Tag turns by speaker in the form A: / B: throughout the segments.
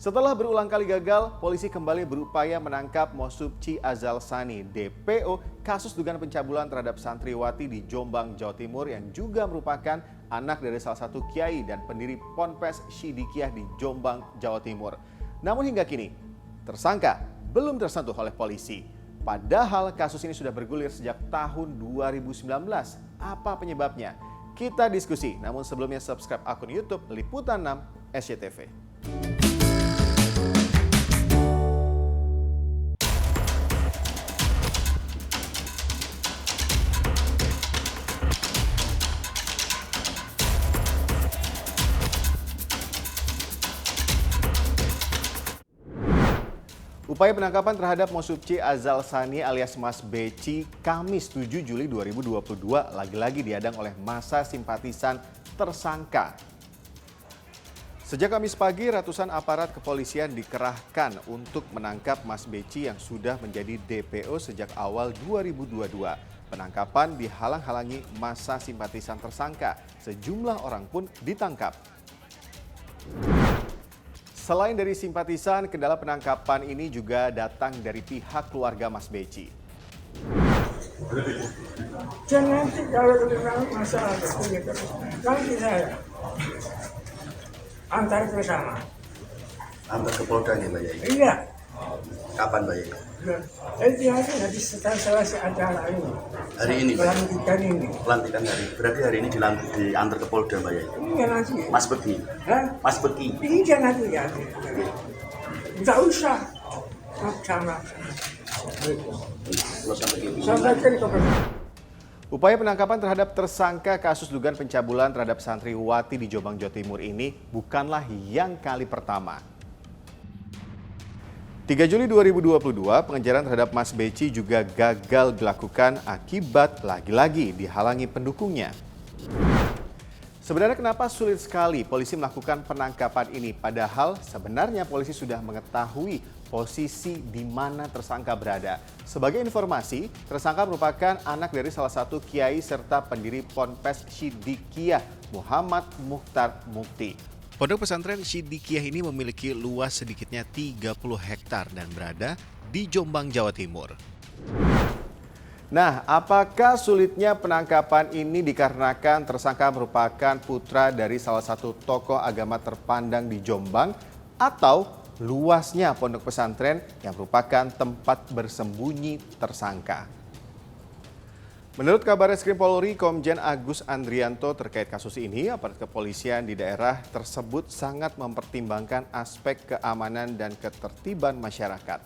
A: Setelah berulang kali gagal, polisi kembali berupaya menangkap Mosubci Azal Sani, DPO, kasus dugaan pencabulan terhadap santriwati di Jombang, Jawa Timur yang juga merupakan anak dari salah satu kiai dan pendiri Ponpes Sidikiyah di Jombang, Jawa Timur. Namun hingga kini, tersangka belum tersentuh oleh polisi. Padahal kasus ini sudah bergulir sejak tahun 2019. Apa penyebabnya? Kita diskusi, namun sebelumnya subscribe akun YouTube Liputan 6 SCTV. Upaya penangkapan terhadap Mosubci Azal Sani alias Mas Beci Kamis 7 Juli 2022 lagi-lagi dihadang oleh massa simpatisan tersangka. Sejak Kamis pagi, ratusan aparat kepolisian dikerahkan untuk menangkap Mas Beci yang sudah menjadi DPO sejak awal 2022. Penangkapan dihalang-halangi massa simpatisan tersangka. Sejumlah orang pun ditangkap. Selain dari simpatisan, kendala penangkapan ini juga datang dari pihak keluarga Mas Beci.
B: Dan nanti kalau memang masalah begitu, nanti saya antar bersama.
C: Antar ke Polda nih Mbak Yai?
B: Iya.
C: Kapan Mbak Yai?
B: Itu nanti setelah selesai acara ini.
C: Hari ini?
B: Pelantikan ini.
C: Pelantikan hari. Berarti hari ini diantar ke Polda Mbak Yai?
B: Iya nanti.
C: Mas pergi?
B: Hah?
C: Mas pergi?
B: Iya nanti ya. Tidak usah. Sama.
C: Kalau sampai gitu.
B: Sampaikan kepada.
A: Upaya penangkapan terhadap tersangka kasus dugaan pencabulan terhadap santriwati di Jombang, Jawa Timur ini bukanlah yang kali pertama. 3 Juli 2022, pengejaran terhadap Mas Beci juga gagal dilakukan akibat lagi-lagi dihalangi pendukungnya. Sebenarnya kenapa sulit sekali polisi melakukan penangkapan ini? Padahal sebenarnya polisi sudah mengetahui posisi di mana tersangka berada. Sebagai informasi, tersangka merupakan anak dari salah satu kiai serta pendiri Ponpes Sidikiyah, Muhammad Mukhtar Mukti. Pondok pesantren Sidikiyah ini memiliki luas sedikitnya 30 hektar dan berada di Jombang, Jawa Timur. Nah, apakah sulitnya penangkapan ini dikarenakan tersangka merupakan putra dari salah satu tokoh agama terpandang di Jombang atau luasnya pondok pesantren yang merupakan tempat bersembunyi tersangka? Menurut Kabarreskrim Polri, Komjen Agus Andrianto terkait kasus ini, aparat kepolisian di daerah tersebut sangat mempertimbangkan aspek keamanan dan ketertiban masyarakat.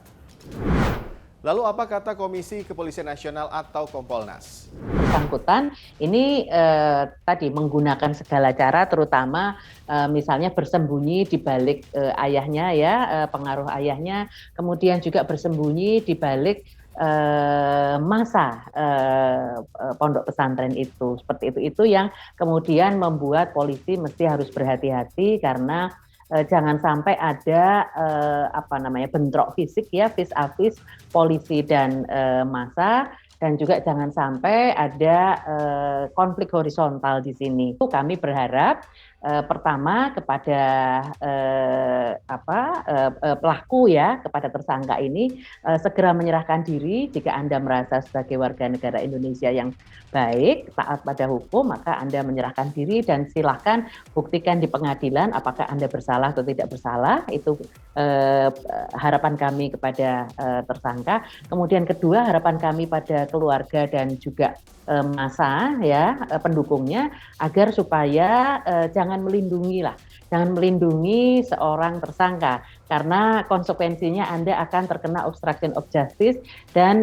A: Lalu apa kata Komisi Kepolisian Nasional atau Kompolnas?
D: Bersangkutan ini tadi menggunakan segala cara, terutama misalnya bersembunyi di balik ayahnya ya, pengaruh ayahnya, kemudian juga bersembunyi di balik masa pondok pesantren itu, seperti itu yang kemudian membuat polisi mesti harus berhati-hati karena jangan sampai ada bentrok fisik ya, vis a vis polisi dan massa, dan juga jangan sampai ada konflik horizontal di sini. Itu kami berharap pertama kepada pelaku ya, kepada tersangka ini segera menyerahkan diri. Jika Anda merasa sebagai warga negara Indonesia yang baik, taat pada hukum, maka Anda menyerahkan diri dan silakan buktikan di pengadilan apakah Anda bersalah atau tidak bersalah. Itu harapan kami kepada tersangka. Kemudian kedua, harapan kami pada keluarga dan juga massa ya, pendukungnya, agar supaya jangan melindungi seorang tersangka karena konsekuensinya Anda akan terkena obstruction of justice dan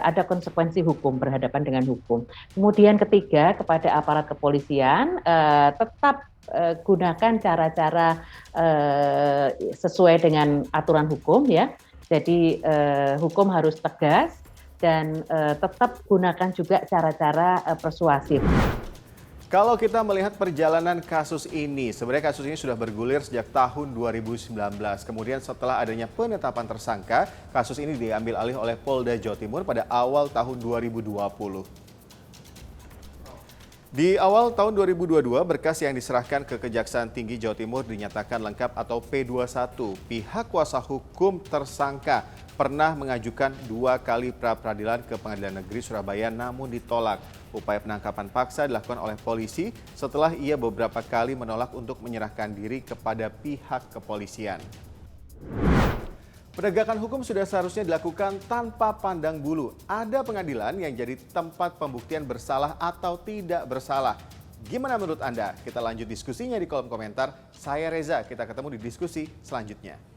D: ada konsekuensi hukum, berhadapan dengan hukum. Kemudian ketiga, kepada aparat kepolisian tetap gunakan cara-cara sesuai dengan aturan hukum ya. Jadi hukum harus tegas dan tetap gunakan juga cara-cara persuasif.
A: Kalau kita melihat perjalanan kasus ini, sebenarnya kasus ini sudah bergulir sejak tahun 2019. Kemudian setelah adanya penetapan tersangka, kasus ini diambil alih oleh Polda Jawa Timur pada awal tahun 2020. Di awal tahun 2022, berkas yang diserahkan ke Kejaksaan Tinggi Jawa Timur dinyatakan lengkap atau P21. Pihak kuasa hukum tersangka pernah mengajukan 2 kali pra-peradilan ke Pengadilan Negeri Surabaya namun ditolak. Upaya penangkapan paksa dilakukan oleh polisi setelah ia beberapa kali menolak untuk menyerahkan diri kepada pihak kepolisian. Penegakan hukum sudah seharusnya dilakukan tanpa pandang bulu. Ada pengadilan yang jadi tempat pembuktian bersalah atau tidak bersalah. Gimana menurut Anda? Kita lanjut diskusinya di kolom komentar. Saya Reza, kita ketemu di diskusi selanjutnya.